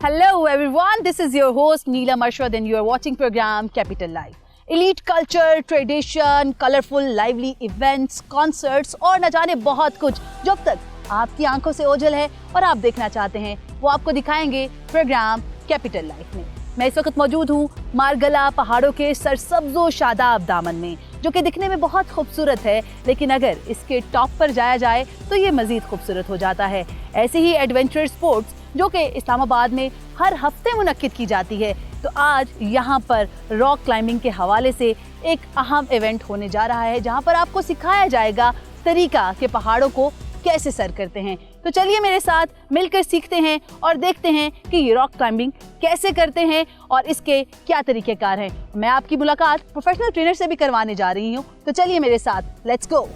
Hello everyone, this is your host Neelam Arshad and you are watching program Capital Life. Elite culture, tradition, colorful, lively events, concerts और न जाने बहुत कुछ जो अब तक आपकी आंखों से ओझल है और आप देखना चाहते हैं वो आपको दिखाएंगे प्रोग्राम कैपिटल लाइफ में। मैं इस वक्त मौजूद हूँ मारगला पहाड़ों के सरसब्जो शादाब दामन में, जो कि दिखने में बहुत खूबसूरत है, लेकिन अगर इसके टॉप पर जाया जाए तो ये मज़ीद खूबसूरत हो जाता है। ऐसे ही एडवेंचर स्पोर्ट्स जो कि इस्लामाबाद में हर हफ्ते मुनक्किद की जाती है, तो आज यहाँ पर रॉक क्लाइंबिंग के हवाले से एक अहम इवेंट होने जा रहा है, जहाँ पर आपको सिखाया जाएगा तरीका के पहाड़ों को कैसे सर करते हैं। तो चलिए मेरे साथ मिलकर सीखते हैं और देखते हैं कि ये रॉक क्लाइंबिंग कैसे करते हैं और इसके क्या तरीक़ेकार हैं। मैं आपकी मुलाकात प्रोफेशनल ट्रेनर से भी करवाने जा रही हूँ, तो चलिए मेरे साथ, लेट्स गो।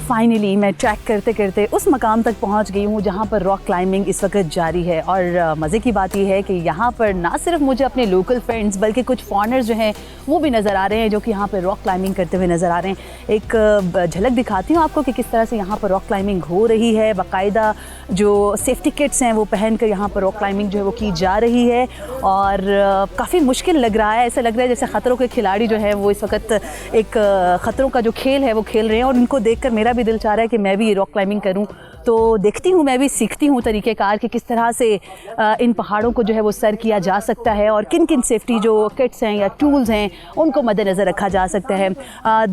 फाइनली मैं ट्रैक करते करते उस मकाम तक पहुंच गई हूं जहां पर रॉक क्लाइंबिंग इस वक्त जारी है। और मज़े की बात यह है कि यहां पर ना सिर्फ मुझे अपने लोकल फ्रेंड्स बल्कि कुछ फॉरेनर्स जो हैं वो भी नज़र आ रहे हैं, जो कि यहां पर रॉक क्लाइंबिंग करते हुए नज़र आ रहे हैं। एक झलक दिखाती हूं आपको कि किस तरह से यहां पर रॉक क्लाइंबिंग हो रही है। बाकायदा जो सेफ्टी किट्स हैं वो पहन कर यहाँ पर रॉक क्लाइंबिंग जो है वो की जा रही है और काफ़ी मुश्किल लग रहा है। ऐसा लग रहा है जैसे ख़तरों के खिलाड़ी जो है वो इस वक्त एक ख़तरों का जो खेल है वो खेल रहे हैं, और इनको देखकर मेरा भी दिल चाह रहा है कि मैं भी रॉक क्लाइंबिंग करूं। तो देखती हूं, मैं भी सीखती हूं तरीक़ेकार कि किस तरह से इन पहाड़ों को जो है वो सर किया जा सकता है और किन किन सेफ्टी जो किट्स हैं या टूल्स हैं उनको मद्देनज़र रखा जा सकता है।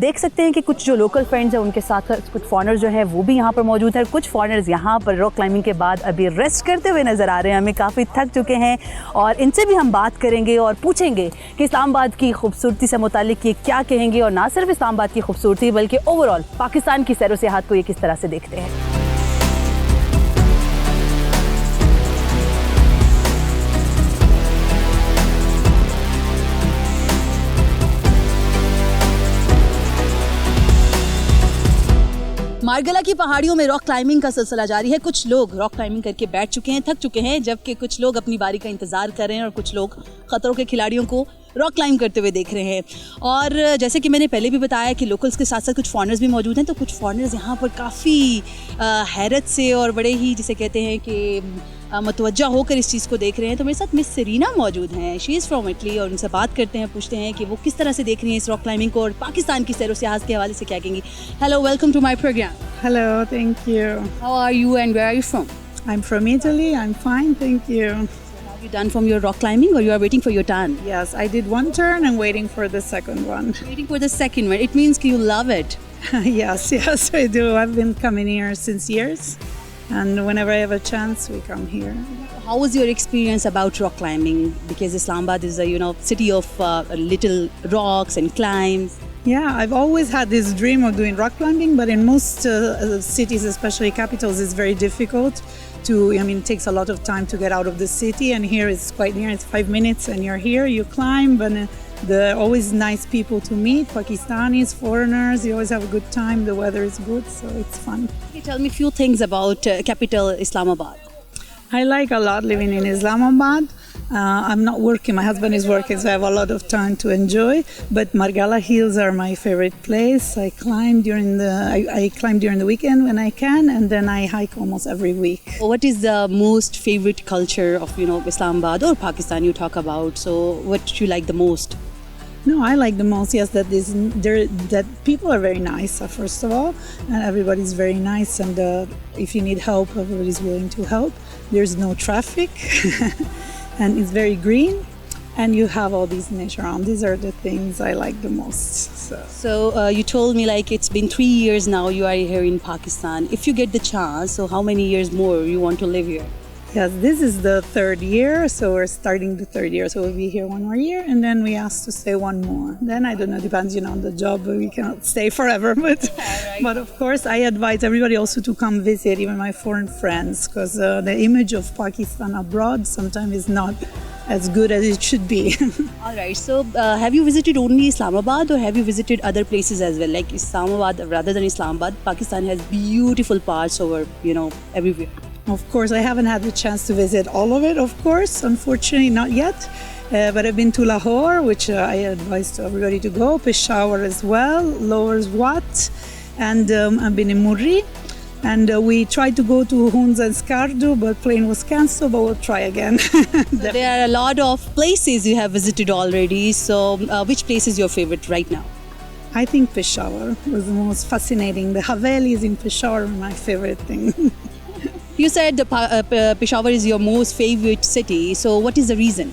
देख सकते हैं कि कुछ जो लोकल फ्रेंड्स हैं उनके साथ कुछ फॉरेनर्स जो है वो भी यहाँ पर मौजूद है। कुछ फॉरेनर्स यहाँ पर रॉक क्लाइंबिंग के बाद अभी रेस्ट करते हुए नज़र आ रहे हैं, हमें काफ़ी थक चुके हैं, और इनसे भी हम बात करेंगे और पूछेंगे कि इस्लामाबाद की खूबसूरती से मुतालिक ये क्या कहेंगे, और ना सिर्फ इस्लामाबाद की खूबसूरती बल्कि ओवरऑल पाकिस्तान की सैर व सियाहत को ये किस तरह से देखते हैं। मारगला की पहाड़ियों में रॉक क्लाइंबिंग का सिलसिला जारी है। कुछ लोग रॉक क्लाइंबिंग करके बैठ चुके हैं, थक चुके हैं, जबकि कुछ लोग अपनी बारी का इंतज़ार कर रहे हैं और कुछ लोग ख़तरों के खिलाड़ियों को रॉक क्लाइंब करते हुए देख रहे हैं। और जैसे कि मैंने पहले भी बताया कि लोकल्स के साथ साथ कुछ फॉरेनर्स भी मौजूद हैं, तो कुछ फॉरेनर्स यहाँ पर काफ़ी हैरत से और बड़े ही जिसे कहते हैं कि मतवज्जा होकर इस चीज़ को देख रहे हैं। तो मेरे साथ मिस सेरीना मौजूद हैं, शी इज़ फ्रॉम इटली, और उनसे बात करते हैं, पूछते हैं कि वो किस तरह से देख रही हैं इस रॉक क्लाइंबिंग को और पाकिस्तान की सैर व सियाहत के हवाले से क्या कहेंगी। Hello, welcome to my programme. Hello, thank you. How are you and where are you from? I'm from Italy. I'm fine, thank you. Have you done from your rock climbing or you are waiting for your turn? Yes, I did one turn and waiting for the second one. Waiting for the second one. It means you love it. Yes, I do. I've been coming here since years, and whenever I have a chance, we come here. How was your experience about rock climbing? Because Islamabad is a city of little rocks and climbs. Yeah, I've always had this dream of doing rock climbing, but in most cities, especially capitals, it's very difficult to, it takes a lot of time to get out of the city, and here it's quite near, it's 5 minutes and you're here, you climb, and there are always nice people to meet, Pakistanis, foreigners, you always have a good time, the weather is good, so it's fun. Can you tell me a few things about capital Islamabad? I like a lot living in Islamabad. I'm not working, my husband is working, so I have a lot of time to enjoy, but Margala Hills are my favorite place. I climb during the weekend when I can, and then I hike almost every week. What is the most favorite culture of Islamabad or Pakistan you talk about? So what do you like the most? No, I like the most, yes, that people are very nice, first of all, and everybody's very nice, and if you need help, everybody's willing to help. There's no traffic, and it's very green, and you have all these nature around. These are the things I like the most. So you told me like it's been 3 years now you are here in Pakistan. If you get the chance, so how many years more you want to live here? Yes, this is the third year, so we're starting the third year. So we'll be here one more year, and then we asked to stay one more. Then I don't know, depends, on the job. We cannot stay forever, but of course, I advise everybody also to come visit, even my foreign friends, because the image of Pakistan abroad sometimes is not as good as it should be. All right. So, have you visited only Islamabad, or have you visited other places as well? Like Islamabad, rather than Islamabad, Pakistan has beautiful parts over, everywhere. Of course, I haven't had the chance to visit all of it, of course, unfortunately, not yet. But I've been to Lahore, which I advise to everybody to go, Peshawar as well, Lower Swat, and I've been in Murri. And we tried to go to Hunza and Skardu, but plane was cancelled, but we'll try again. There are a lot of places you have visited already. So, which place is your favorite right now? I think Peshawar was the most fascinating. The Havelis in Peshawar are my favorite thing. You said Peshawar is your most favorite city. So, what is the reason?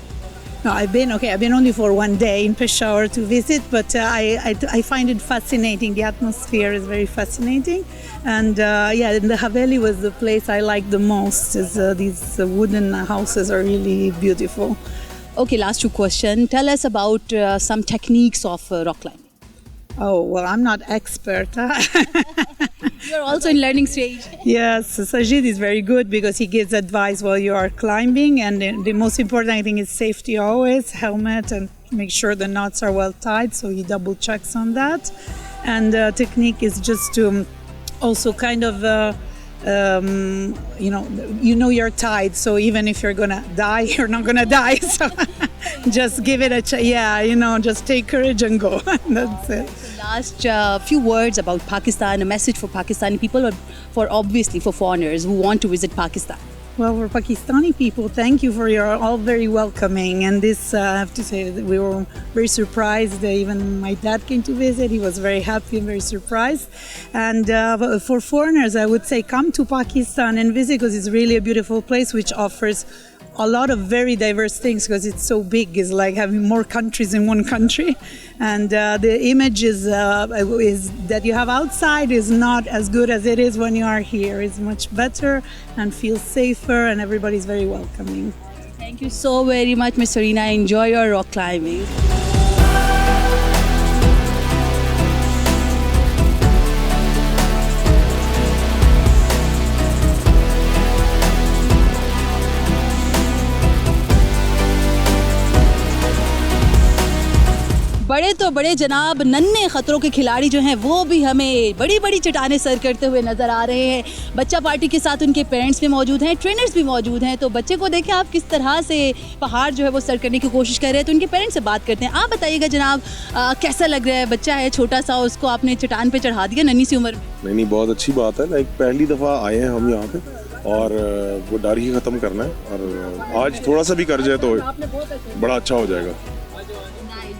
No, I've been only for one day in Peshawar to visit, but I find it fascinating. The atmosphere is very fascinating, and the Haveli was the place I liked the most. These wooden houses are really beautiful. Okay, last two questions. Tell us about some techniques of rock climbing. Oh, well, I'm not expert. You're also in learning stage. Yes, Sajid is very good because he gives advice while you are climbing, and the most important, I think, is safety always, helmet, and make sure the knots are well tied, so he double checks on that. And technique is just to also kind of you're tied, so even if you're gonna die, you're not gonna die. So just give it a just take courage and go. That's it. Last few words about Pakistan, a message for Pakistani people, or for foreigners who want to visit Pakistan. Well, for Pakistani people, thank you for your all very welcoming. And this, I have to say, that we were very surprised. Even my dad came to visit. He was very happy and very surprised. And for foreigners, I would say come to Pakistan and visit, because it's really a beautiful place which offers a lot of very diverse things, because it's so big. It's like having more countries in one country, and the images is that you have outside is not as good as it is when you are here. It's much better and feels safer, and everybody's very welcoming. Thank you so very much, Ms. Sarina. Enjoy your rock climbing. बड़े तो बड़े जनाब, नन्हे खतरों के खिलाड़ी जो हैं वो भी हमें बड़ी बड़ी चट्टानें सर करते हुए नज़र आ रहे हैं। बच्चा पार्टी के साथ उनके पेरेंट्स भी मौजूद हैं, ट्रेनर्स भी मौजूद हैं। तो बच्चे को देखें आप किस तरह से पहाड़ जो है वो सर करने की कोशिश कर रहे हैं। तो उनके पेरेंट्स से बात करते हैं। आप बताइएगा जनाब, कैसा लग रहा है? बच्चा है छोटा सा, उसको आपने चट्टान पर चढ़ा दिया नन्ही सी उम्र में। नहीं, बहुत अच्छी बात है। लाइक पहली दफ़ा आए हैं हम यहाँ पे, और वो डर ही ख़त्म करना है, और आज थोड़ा सा भी कर जाए तो बड़ा अच्छा हो जाएगा।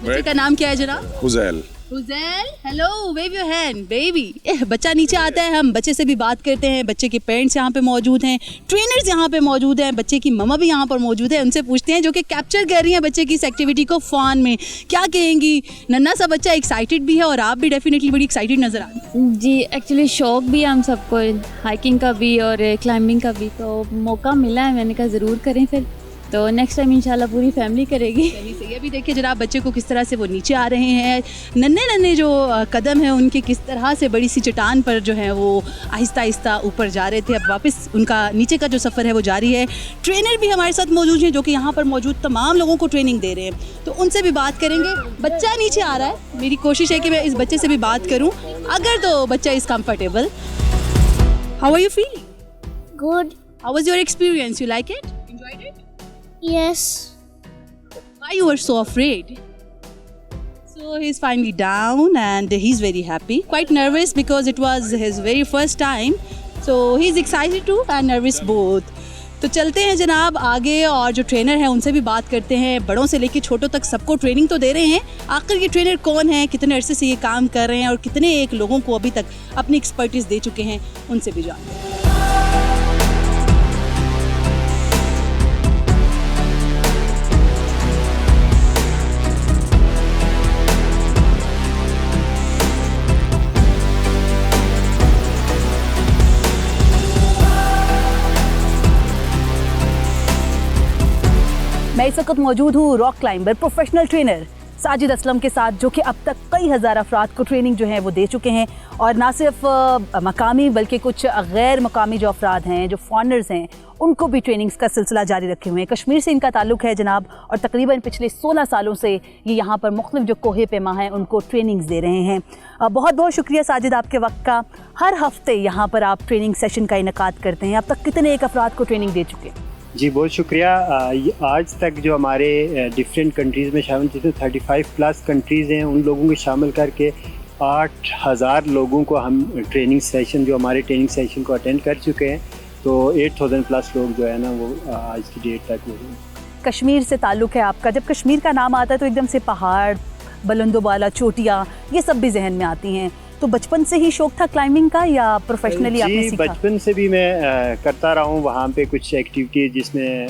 बच्चे का नाम क्या है जनाब? Huzail. Huzail, hello, wave your hand baby. बच्चा नीचे आता है, हम बच्चे से भी बात करते हैं। बच्चे के पेरेंट्स यहाँ पे मौजूद हैं, ट्रेनर्स यहाँ पे मौजूद हैं, बच्चे की मम्मा भी यहाँ पर मौजूद है। उनसे पूछते हैं, जो कि कैप्चर कर रही हैं बच्चे की इस एक्टिविटी को फ़ोन में। क्या कहेंगी? नन्हा सा बच्चा एक्साइटेड भी है, और आप भी डेफिनेटली बड़ी एक्साइटेड नज़र आ रही हैं। जी, एक्चुअली शौक भी है हम सबको, हाइकिंग का भी और क्लाइंबिंग का भी। तो मौका मिला है, मैंने कहा ज़रूर करें, फिर तो नेक्स्ट टाइम इंशाल्लाह पूरी फैमिली करेगी। सही। अभी देखिए जनाब, बच्चे को किस तरह से वो नीचे आ रहे हैं। नन्हे नन्हे जो कदम हैं उनके किस तरह से बड़ी सी चट्टान पर जो है वो आहिस्ता आहिस्ता ऊपर जा रहे थे। अब वापस उनका नीचे का जो सफ़र है वो जारी है। ट्रेनर भी हमारे साथ मौजूद हैं, जो कि यहाँ पर मौजूद तमाम लोगों को ट्रेनिंग दे रहे हैं। तो उनसे भी बात करेंगे। बच्चा नीचे आ रहा है, मेरी कोशिश है कि मैं इस बच्चे से भी बात करूँ, अगर तो बच्चा is comfortable. How are you feeling? Good. How was your experience? You like it? Enjoyed it? Yes. Why you were so afraid? So he's finally down and he's very happy. Quite nervous because it was his very first time. So he's excited too and nervous both. तो चलते हैं जनाब आगे, और जो trainer हैं उनसे भी बात करते हैं। बड़ों से लेकर छोटों तक सबको ट्रेनिंग तो दे रहे हैं। आखिर ये ट्रेनर कौन है, कितने अरसे से ये काम कर रहे हैं, और कितने एक लोगों को अभी तक अपनी एक्सपर्टीज़ दे चुके हैं, उनसे भी जानते हैं। मैं इस वक्त मौजूद हूँ rock climber professional trainer Sajid Aslam के साथ, जो कि अब तक कई हज़ार अफराद को ट्रेनिंग जो है वो दे चुके हैं, और ना सिर्फ मकामी बल्कि कुछ गैर मकामी जो अफराद हैं, जो फॉरनर्स हैं, उनको भी ट्रेनिंग्स का सिलसिला जारी रखे हुए हैं। कश्मीर से इनका ताल्लुक़ है जनाब, और तकरीबन पिछले 16 सालों से ये यहाँ पर मुख्तलिफ जो कोहे पैमा हैं उनको ट्रेनिंग्स दे रहे हैं। बहुत बहुत शुक्रिया साजिद आपके वक्त का। हर हफ्ते यहाँ पर आप ट्रेनिंग सेशन का इनेकाद करते हैं, अब तक कितने एक अफराद को ट्रेनिंग दे चुके हैं? जी बहुत शुक्रिया। आज तक जो हमारे डिफरेंट कंट्रीज़ में शामिल, जिसमें 35+ कंट्रीज़ हैं, उन लोगों को शामिल करके 8000 लोगों को हम ट्रेनिंग सेशन, जो हमारे ट्रेनिंग सेशन को अटेंड कर चुके हैं। तो 8000+ लोग जो है ना वो आज की डेट तक हो गए। कश्मीर से ताल्लुक़ है आपका, जब कश्मीर का नाम आता है तो एकदम से पहाड़, बुलंदोबाला, चोटियाँ, ये सब भी जहन में आती हैं। तो बचपन से ही शौक था क्लाइंबिंग का या प्रोफेशनली आपने सीखा? बचपन से भी मैं करता रहा हूँ। वहाँ पे कुछ एक्टिविटी जिसमें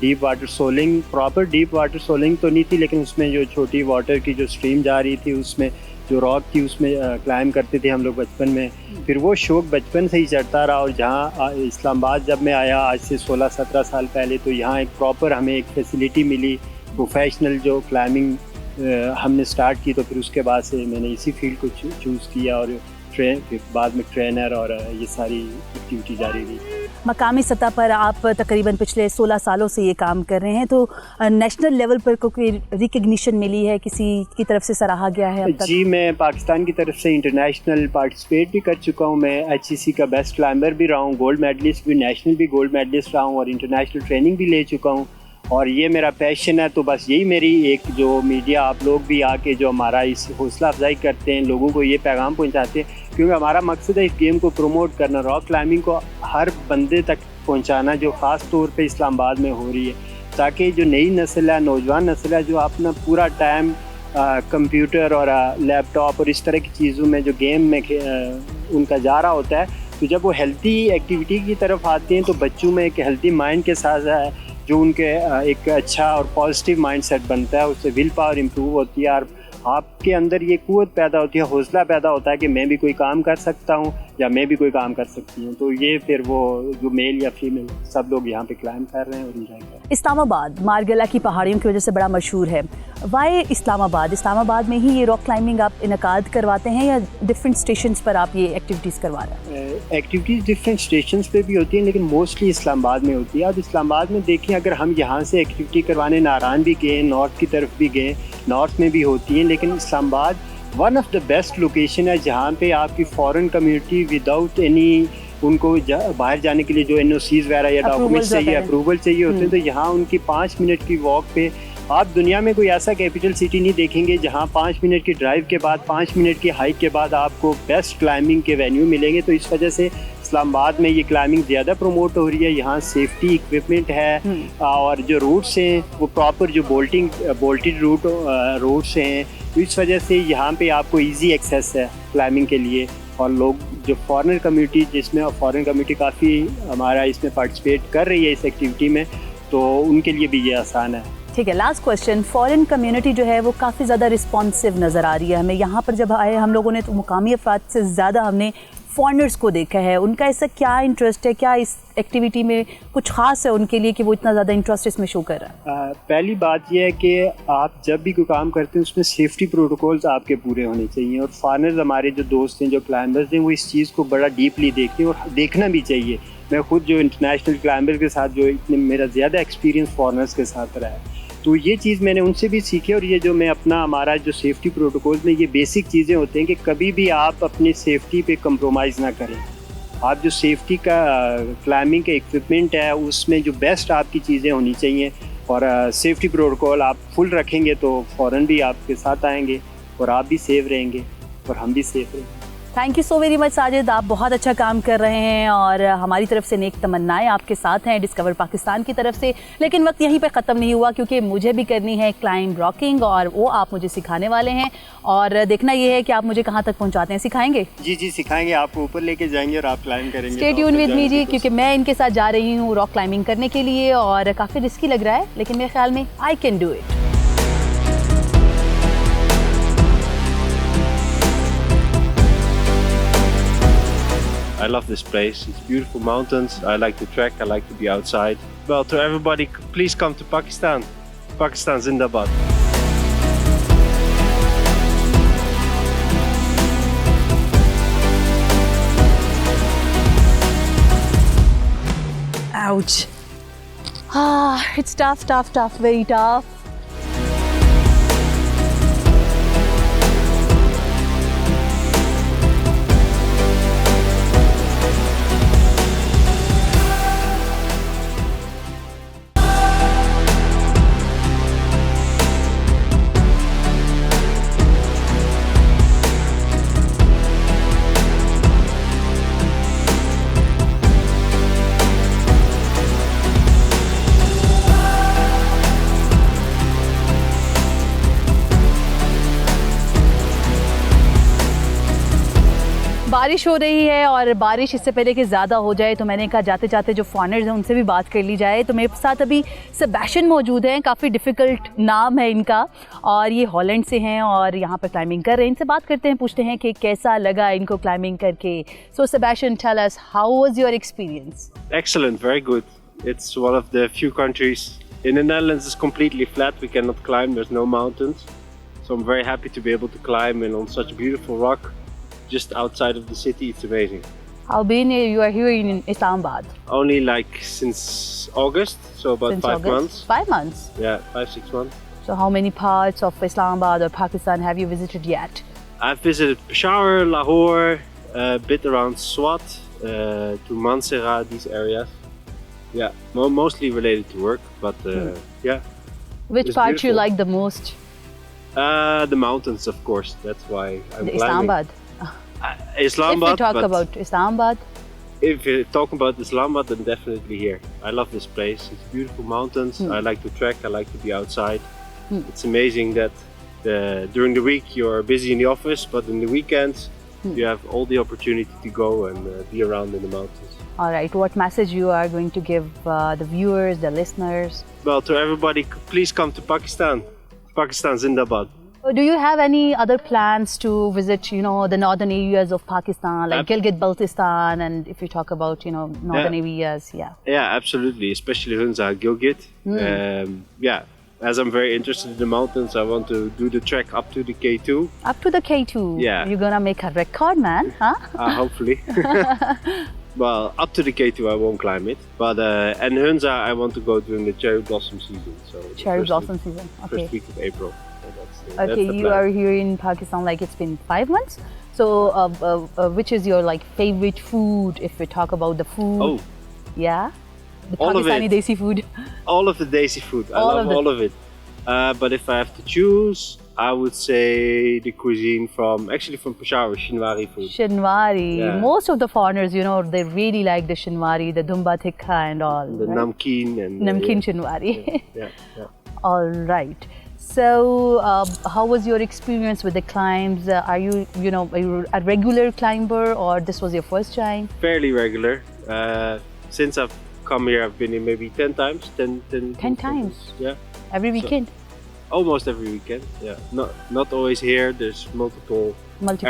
deep water soling, proper deep water soling तो नहीं थी, लेकिन उसमें जो छोटी वाटर की जो स्ट्रीम जा रही थी, उसमें जो रॉक थी उसमें क्लाइंब करते थे हम लोग बचपन में। फिर वो शौक बचपन से ही चढ़ता रहा, और जहाँ इस्लामाबाद जब मैं आया आज से 16-17 साल पहले, तो यहाँ एक प्रॉपर हमें एक फैसिलिटी मिली प्रोफेशनल जो क्लाइंबिंग हमने स्टार्ट की। तो फिर उसके बाद से मैंने इसी फील्ड को चूज़ किया, और फिर बाद में ट्रेनर और ये सारी एक्टिविटी जारी रही। मकामी सतह पर आप तकरीबन पिछले 16 सालों से ये काम कर रहे हैं, तो नेशनल लेवल पर कोई रिकग्निशन मिली है, किसी की तरफ से सराहा गया है अब तक? जी, मैं पाकिस्तान की तरफ से इंटरनेशनल पार्टिसिपेट भी कर चुका हूँ। मैं HCC का बेस्ट क्लाइंबर भी रहा हूँ, गोल्ड मेडलिस्ट भी, नेशनल भी गोल्ड मेडलिस्ट रहा हूँ, और इंटरनेशनल ट्रेनिंग भी ले चुका हूँ। और ये मेरा पैशन है। तो बस यही मेरी एक जो मीडिया, आप लोग भी आके जो हमारा इस हौसला अफजाई करते हैं, लोगों को ये पैगाम पहुंचाते हैं, क्योंकि हमारा मकसद है इस गेम को प्रमोट करना, रॉक क्लाइंबिंग को हर बंदे तक पहुंचाना, जो ख़ास तौर पे इस्लामाबाद में हो रही है, ताकि जो नई नस्ल है, नौजवान नस्ल है, जो अपना पूरा टाइम कंप्यूटर और लैपटॉप और इस तरह की चीज़ों में, जो गेम में उनका जा रहा होता है, तो जब वो हेल्थी एक्टिविटी की तरफ आते हैं तो बच्चों में एक हेल्थी माइंड के साथ जो उनके एक अच्छा और पॉजिटिव माइंडसेट बनता है, उससे विल पावर इम्प्रूव होती है, और आपके अंदर ये कुव्वत पैदा होती है, हौसला पैदा होता है कि मैं भी कोई काम कर सकता हूँ, या मैं भी कोई काम कर सकती हूँ। तो ये फिर वो जो मेल या फीमेल सब लोग यहाँ पे क्लाइंब कर रहे हैं और एंजॉय कर रहे हैं। इस्लामाबाद मारगला की पहाड़ियों की वजह से बड़ा मशहूर है। वाई इस्लामाबाद? इस्लामाबाद में ही ये रॉक क्लाइंबिंग आप इनकाद करवाते हैं या डिफरेंट स्टेशंस पर आप ये एक्टिविटीज़ करवा रहे हैं? एक्टिविटीज़ डिफरेंट स्टेशंस पे भी होती हैं, लेकिन मोस्टली इस्लामाबाद में होती है। अब इस्लामाबाद में देखिए, अगर हम यहाँ से एक्टिविटी करवाने नारायण भी गए, नॉर्थ की तरफ भी गए, नॉर्थ में भी होती हैं, लेकिन Islamabad one of the best location है जहाँ पे आपकी फॉरेन कम्युनिटी विदाउट एनी, उनको बाहर जाने के लिए जो NOCs वगैरह या डॉक्यूमेंट्स चाहिए, अप्रूवल चाहिए होते हैं, तो यहाँ उनकी 5 मिनट की वॉक पे आप दुनिया में कोई ऐसा कैपिटल सिटी नहीं देखेंगे जहाँ 5 मिनट की ड्राइव के बाद, 5 मिनट की हाइक के बाद आपको बेस्ट क्लाइंबिंग के वेन्यू मिलेंगे। तो इस वजह से इस्लामाबाद में ये क्लाइंबिंग ज़्यादा प्रमोट हो रही है। यहाँ सेफ्टी इक्विपमेंट है, और जो रूट्स हैं वो प्रॉपर जो बोल्टेड रूट्स हैं, तो इस वजह से यहाँ पे आपको ईजी एक्सेस है क्लाइंबिंग के लिए। और लोग जो फॉरेनर कम्युनिटी, जिसमें फॉरेन कम्युनिटी काफ़ी हमारा इसमें पार्टिसिपेट कर रही है इस एक्टिविटी में, तो उनके लिए भी ये आसान है। ठीक है, लास्ट क्वेश्चन। फॉरेन कम्युनिटी जो है वो काफ़ी ज़्यादा रिस्पॉन्सिव नज़र आ रही है हमें। यहाँ पर जब आए हम लोगों ने तो मुकामी अफराद से ज़्यादा हमने फॉरनर्स को देखा है। उनका ऐसा क्या इंटरेस्ट है, क्या इस एक्टिविटी में कुछ ख़ास है उनके लिए कि वो इतना ज़्यादा इंटरेस्ट इसमें शो कर रहा है? पहली बात यह है कि आप जब भी कोई काम करते हैं उसमें सेफ्टी प्रोटोकॉल्स आपके पूरे होने चाहिए, और फॉरनर्स हमारे जो दोस्त हैं, जो क्लाइंबर्स हैं, वो इस चीज़ को बड़ा डीपली देखते हैं, और देखना भी चाहिए। मैं खुद जो इंटरनेशनल क्लाइंबर के साथ, जो इतने मेरा ज़्यादा एक्सपीरियंस फॉरनर्स के साथ रहा है, तो ये चीज़ मैंने उनसे भी सीखी। और ये जो मैं अपना हमारा जो सेफ्टी प्रोटोकॉल्स में ये बेसिक चीज़ें होते हैं कि कभी भी आप अपनी सेफ्टी पे कंप्रोमाइज़ ना करें। आप जो सेफ्टी का क्लाइंबिंग का इक्विपमेंट है उसमें जो बेस्ट आपकी चीज़ें होनी चाहिए, और सेफ्टी प्रोटोकॉल आप फुल रखेंगे तो फ़ौरन भी आपके साथ आएंगे, और आप भी सेफ रहेंगे और हम भी सेफ रहेंगे। Thank you so very much Sajid, आप बहुत अच्छा काम कर रहे हैं, और हमारी तरफ से नेक तमन्नाएं आपके साथ हैं डिस्कवर पाकिस्तान की तरफ से। लेकिन वक्त यहीं पे ख़त्म नहीं हुआ, क्योंकि मुझे भी करनी है क्लाइंब रॉकिंग, और वो आप मुझे सिखाने वाले हैं, और देखना ये है कि आप मुझे कहाँ तक पहुँचाते हैं। सिखाएंगे? जी सिखाएंगे, आपको ऊपर लेके जाएंगे और आप क्लाइंब करेंगे। स्टे ट्यून विद मी जी, क्योंकि मैं इनके साथ जा रही हूँ रॉक क्लाइंबिंग करने के लिए, और काफ़ी रिस्की लग रहा है, लेकिन मेरे ख्याल में I can do it. I love this place. It's beautiful mountains. I like to trek. I like to be outside. Well, to everybody, please come to Pakistan. Pakistan Zindabad. Ouch. It's tough, very tough. बारिश हो रही है और बारिश इससे पहले कि ज़्यादा हो जाए तो मैंने कहा जाते जाते जो फॉनर्स हैं उनसे भी बात कर ली जाए। तो मेरे साथ अभी सेबेस्टियन मौजूद हैं, काफ़ी डिफ़िकल्ट नाम है इनका और ये हॉलैंड से हैं और यहाँ पर क्लाइंबिंग कर रहे हैं। इनसे बात करते हैं, पूछते हैं कि कैसा लगा इनको क्लाइंबिंग करके। So Sebastian, tell us, how was your experience? Excellent, very good. It's one of the few countries in the Netherlands is completely flat. We cannot climb. There's no mountains. So I'm very happy to be able to climb and on such beautiful rock just outside of the city. It's amazing. How been you are here in Islamabad? Only like since August, so about Since 5 August? months. 5 months. Yeah, 5-6 months. So how many parts of Islamabad or Pakistan have you visited yet? I've visited Peshawar, Lahore, a bit around Swat, to Mansehra, these areas. Yeah, mostly related to work, but yeah. Which It's part you beautiful. like the most? The mountains, of course. That's why I'm The climbing. Islamabad. Islamabad. If we talk but about Islamabad, if you talk about Islamabad, then definitely here. I love this place. It's beautiful mountains. I like to trek. I like to be outside. It's amazing that during the week you're busy in the office, but in the weekends you have all the opportunity to go and be around in the mountains. all right. What message you are going to give the viewers, the listeners? Well, to everybody, please come to Pakistan. Pakistan Zindabad. Do you have any other plans to visit, the northern areas of Pakistan, like Gilgit-Baltistan, and if you talk about, northern areas, yeah. Yeah, absolutely, especially Hunza, Gilgit. Yeah, as I'm very interested in the mountains, I want to do the trek up to the K2. Up to the K2. Yeah. You're gonna make a record, man, huh? Hopefully. Well, up to the K2 I won't climb it, but and Hunza I want to go during the cherry blossom season. So the Cherry first blossom week- season. Okay. First week of April. So that's Okay, the you plan. are here in Pakistan like it's been 5 months. So, which is your like favorite food? If we talk about the food, Oh, yeah, the all of Pakistani it. desi food. all of the desi food. I All love of it. all of it. But if I have to choose, I would say the cuisine from Peshawar, Shinwari food. Shinwari. Yeah. Most of the foreigners, they really like the Shinwari, the Dumba Tikka and all. The right? namkeen and Namkeen Shinwari. yeah. All right. So, how was your experience with the climbs? Are you a regular climber or this was your first time? Fairly regular. Since I've come here, I've been here maybe 10 times. 10 times? Yeah. Every weekend? Almost every weekend, yeah. Not always here. There's multiple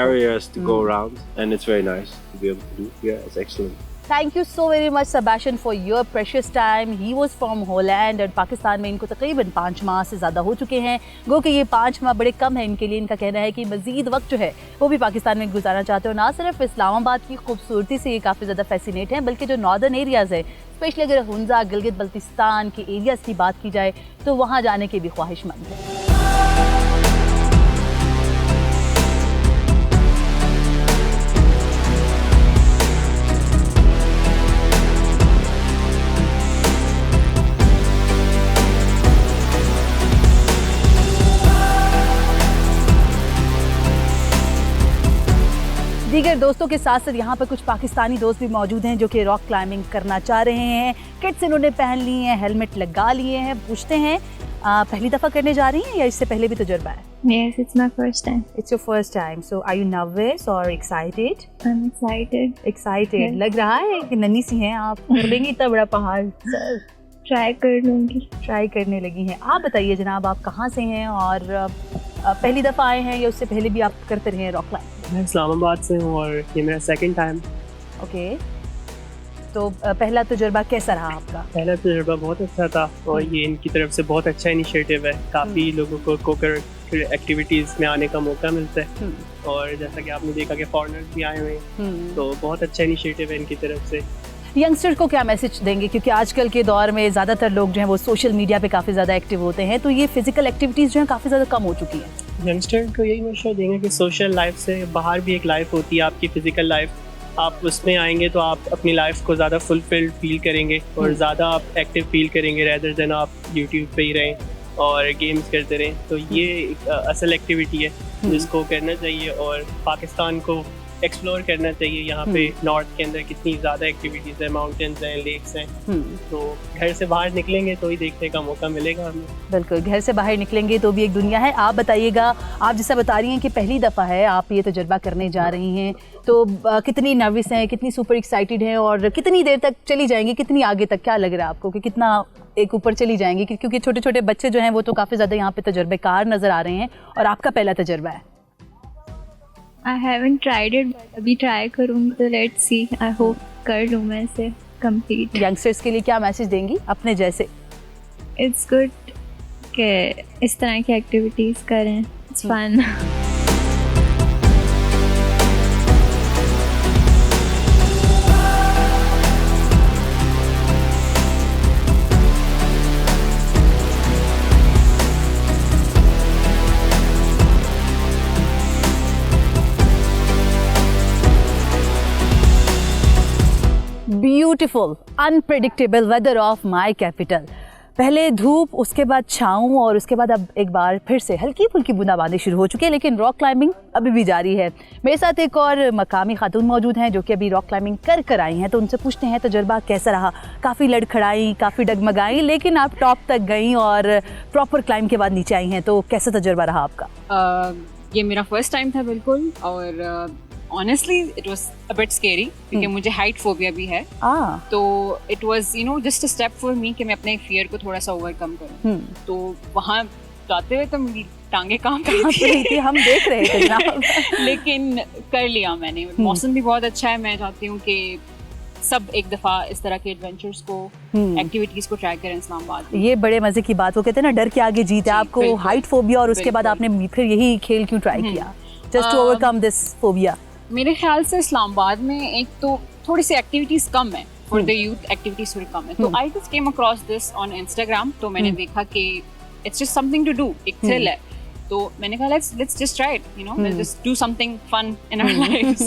areas to go around, and it's very nice to be able to do. Yeah, it's excellent. Thank you so very much, Sebastian, for your precious time. He was from Holland और पाकिस्तान में इनको तकरीबन 5 माह से ज़्यादा हो चुके हैं। गो कि ये 5 माह बड़े कम है इनके लिए। इनका कहना है कि मज़ीद वक्त जो है वो भी पाकिस्तान में गुजारना चाहते हो। ना सिर्फ इस्लामाबाद की खूबसूरती से ये काफ़ी ज़्यादा फैसिनेट हैं, बल्कि जो नॉर्दर्न एरियाज़ है, स्पेशली अगर हुंजा, गिलगित बल्तिस्तान के एरियाज़ की बात की जाए तो वहाँ जाने के भी ख्वाहिशमंद हैं। दीगर दोस्तों के साथ साथ यहाँ पर कुछ पाकिस्तानी दोस्त भी मौजूद हैं जो कि रॉक क्लाइंबिंग करना चाह रहे हैं। किट्स इन्होंने पहन ली हैं, हेलमेट लगा लिए हैं। पूछते हैं पहली दफ़ा करने जा रही हैं या इससे पहले भी तजुर्बा है? Yes, it's my first time. It's your first time. So are you nervous or excited? I'm excited. Excited. Yes. लग रहा है कि नन्ही सी हैं आप, कर लेंगी इतना बड़ा पहाड़? Try कर लूँगी. ट्राई करने लगी हैं। आप बताइए जनाब, आप कहाँ से हैं और पहली दफ़ा आए हैं या उससे पहले भी आप करते रहे हैं रॉक क्लाइंबिंग? मैं इस्लामाबाद से हूँ और ये मेरा सेकंड टाइम। ओके। तो पहला तजुर्बा कैसा रहा आपका? पहला तजुर्बा बहुत अच्छा था और ये इनकी तरफ से बहुत अच्छा इनिशिएटिव है। काफ़ी लोगों को कोकरिकुलर एक्टिविटीज़ में आने का मौका मिलता है और जैसा कि आपने देखा कि फॉरेनर्स भी आए हुए हैं, तो बहुत अच्छा इनिशिएटिव है इनकी तरफ से। यंगस्टर्स को क्या मैसेज देंगे, क्योंकि आजकल के दौर में ज़्यादातर लोग जो हैं वो सोशल मीडिया पे काफ़ी ज़्यादा एक्टिव होते हैं, तो ये फिजिकल एक्टिविटीज़ जो हैं काफ़ी ज़्यादा कम हो चुकी हैं। यंगस्टर को यही मशवरा देंगे कि सोशल लाइफ से बाहर भी एक लाइफ होती है, आपकी फिजिकल लाइफ। आप उसमें आएंगे तो आप अपनी लाइफ को ज़्यादा फुलफिल्ड फील करेंगे और ज़्यादा आप एक्टिव फील करेंगे रेदर देन आप यूट्यूब पे ही रहें और गेम्स करते रहें। तो ये एक असल एक्टिविटी है जिसको करना चाहिए और पाकिस्तान को एक्सप्लोर करना चाहिए। यहाँ पे नॉर्थ के अंदर कितनी ज़्यादा एक्टिविटीज़ है, माउंटेन्स हैं, लेक्स हैं, तो घर से बाहर निकलेंगे तो ही देखने का मौका मिलेगा हमें। बिल्कुल, घर से बाहर निकलेंगे तो भी एक दुनिया है। आप बताइएगा, आप जैसा बता रही हैं कि पहली दफ़ा है आप ये तजुर्बा करने जा रही हैं, तो कितनी नर्वस हैं, कितनी सुपर एक्साइटेड हैं और कितनी देर तक चली जाएंगी, कितनी आगे तक, क्या लग रहा है आपको कि कितना एक ऊपर चली जाएंगी? क्योंकि छोटे छोटे बच्चे जो हैं वो तो काफ़ी ज़्यादा यहाँ पे तजुर्बेकार नज़र आ रहे हैं और आपका पहला तजुर्बा है। I haven't tried it, अभी ट्राई करूँगी तो लेट्स सी, आई होप कर लूँ मैं इसे कंप्लीट। यंगस्टर्स के लिए क्या मैसेज देंगी अपने जैसे? इट्स गुड कि इस तरह की एक्टिविटीज़ करें, it's fun. Beautiful unpredictable weather of my capital. पहले धूप, उसके बाद छाँव और उसके बाद अब एक बार फिर से हल्की फुल्की बूंदाबांदी शुरू हो चुकी है, लेकिन रॉक क्लाइंबिंग अभी भी जारी है। मेरे साथ एक और मकामी खातून मौजूद हैं जो कि अभी रॉक क्लाइंबिंग कर आई हैं, तो उनसे पूछते हैं तजुर्बा कैसा रहा। काफ़ी लड़खड़ाई, काफ़ी डगमगाई, लेकिन आप टॉप तक गई और प्रॉपर क्लाइंब के बाद नीचे आई हैं, तो कैसा तजुर्बा रहा आपका? ये मेरा फर्स्ट टाइम था बिल्कुल, और honestly it was a bit scary क्योंकि मुझे हाइट फोबिया भी है। तो it was just a step for me कि मैं अपने फियर को थोड़ा सा ओवरकम करूं। तो वहाँ जाते हुए तो मेरी टांगे काम कर रही थी, हम देख रहे थे जनाब लेकिन कर लिया मैंने। मौसम भी बहुत अच्छा है। मैं चाहती हूँ कि सब एक दफ़ा इस तरह के एडवेंचर्स को, एक्टिविटीज़ को ट्राई करें इस्लामाबाद में। ये बड़े मज़े की बात, वो कहते हैं ना डर के आगे जीत है। आपको हाइट फोबिया और उसके बाद आपने फिर यही खेल क्यों ट्राई किया, just to overcome this phobia? मेरे ख्याल से इस्लामाबाद में एक तो थोड़ी सी एक्टिविटीज़ कम है फॉर द यूथ, एक्टिविटीज़ थोड़ी कम है। तो I just came across this on Instagram, तो मैंने देखा कि it's just something to do, एक थ्रिल है। तो मैंने कहा let's just try it, let's just do something fun in our lives.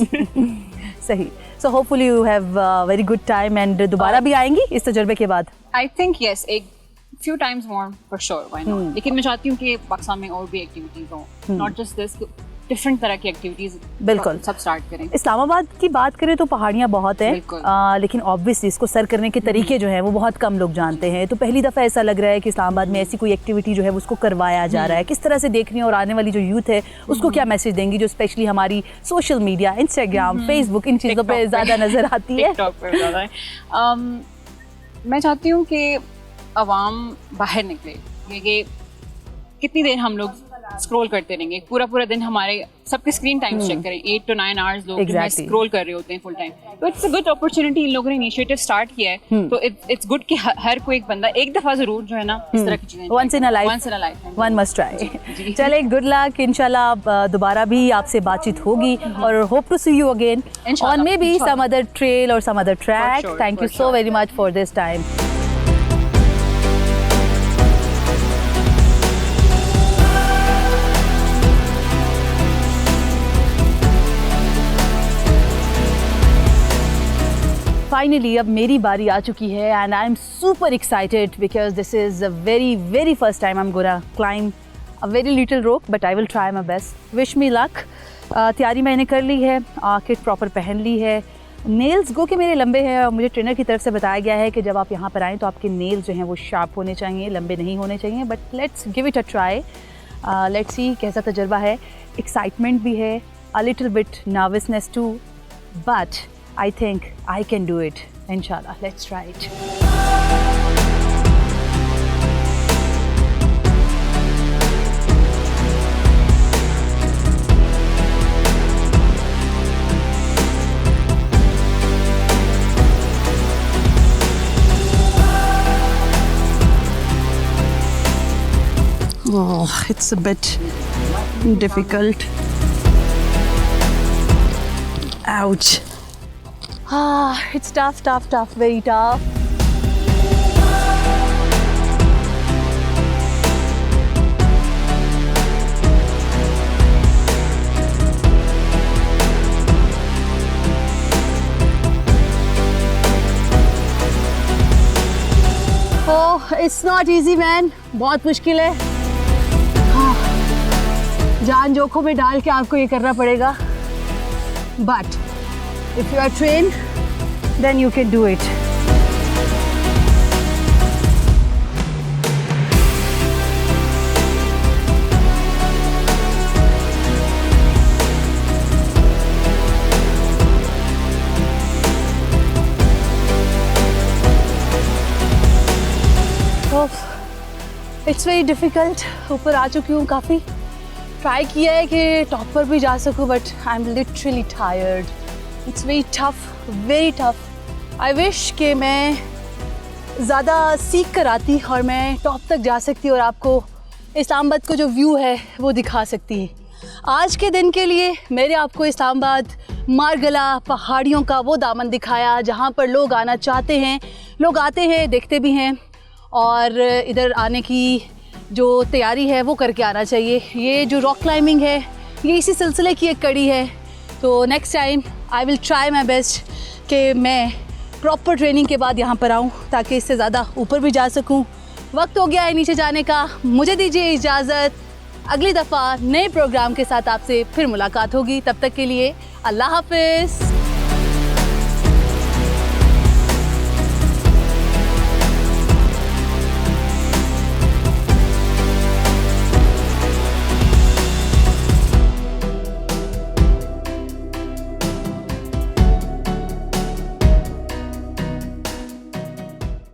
सही। So hopefully you have very good time and दोबारा भी आएंगी इस तजुर्बे के बाद? आई थिंक यस, एक few times more for sure, why not? लेकिन मैं चाहती हूँ कि पाकिस्तान में और भी एक्टिविटीज हो, नॉट जस्ट दिस, डिफरेंट तरह की एक्टिविटीज बिल्कुल सब स्टार्ट करें। इस्लामाबाद की बात करें तो पहाड़ियाँ बहुत हैं, लेकिन ऑब्वियसली इसको सर करने के तरीके जो हैं वो बहुत कम लोग जानते हैं। तो पहली दफ़ा ऐसा लग रहा है कि इस्लामाबाद में ऐसी कोई एक्टिविटी जो है उसको करवाया जा रहा है। किस तरह से देख रही हैं और आने वाली जो यूथ है उसको क्या मैसेज देंगी, जो स्पेशली हमारी सोशल मीडिया, इंस्टाग्राम, फेसबुक, इन चीज़ों पर ज़्यादा नज़र आती है? मैं चाहती हूँ कि अवाम बाहर निकले, क्योंकि कितनी देर हम लोग स्क्रॉल करते रहेंगे, पूरा दिन हमारे सबके स्क्रीन टाइम चेक करें, 8 to 9 आवर्स लोग स्क्रॉल कर रहे होते हैं फुल टाइम। तो इट्स अ गुड अपॉर्चुनिटी, इन लोगों ने इनिशिएटिव स्टार्ट किया है, तो इट्स गुड कि हर कोई एक बंदा एक दफा जरूर जो है ना इस तरह की चीजें, once in a life one must try. चले, गुड लक, इंशाल्लाह दोबारा भी आपसे बातचीत होगी और hope to see you again on maybe some other trail और some other track. Thank you so very much for this time. Finally अब मेरी बारी आ चुकी है and I am super excited because this is a very first time I am gonna climb a very little rope, but I will try my best. Wish me luck. तैयारी मैंने कर ली है, किट प्रॉपर पहन ली है, nails गो के मेरे लंबे हैं और मुझे ट्रेनर की तरफ से बताया गया है कि जब आप यहाँ पर आएँ तो आपके नेल्स जो हैं वो शार्प होने चाहिए, लंबे नहीं होने चाहिए। But let's give it a try, let's see कैसा तजर्बा है। एक्साइटमेंट भी है, a little bit nervousness too, बट I think I can do it. Inshallah, let's try it. Oh, it's a bit difficult. Ouch. It's tough, very tough. Oh, it's not easy, man. बहुत मुश्किल है. जान जोखों में डाल के आपको ये करना पड़ेगा. But if you are trained, then you can do it. It's very difficult. ऊपर आ चुकी हूँ काफ़ी. ट्राई किया है कि टॉप पर भी जा सकूँ, but I am literally tired. It's very tough. I wish कि मैं ज़्यादा सीख कर आती और मैं टॉप तक जा सकती और आपको इस्लामाबाद को जो व्यू है वो दिखा सकती. आज के दिन के लिए मैंने आपको इस्लामाबाद मारगला पहाड़ियों का वो दामन दिखाया जहाँ पर लोग आना चाहते हैं, लोग आते हैं, देखते भी हैं और इधर आने की जो तैयारी है वो करके आना चाहिए. ये जो रॉक क्लाइंबिंग है ये इसी सिलसिले की एक कड़ी है. तो next time I will try my best कि मैं प्रॉपर ट्रेनिंग के बाद यहाँ पर आऊँ ताकि इससे ज़्यादा ऊपर भी जा सकूँ. वक्त हो गया है नीचे जाने का. मुझे दीजिए इजाज़त. अगली दफ़ा नए प्रोग्राम के साथ आपसे फिर मुलाकात होगी. तब तक के लिए अल्लाह हाफ़िज़.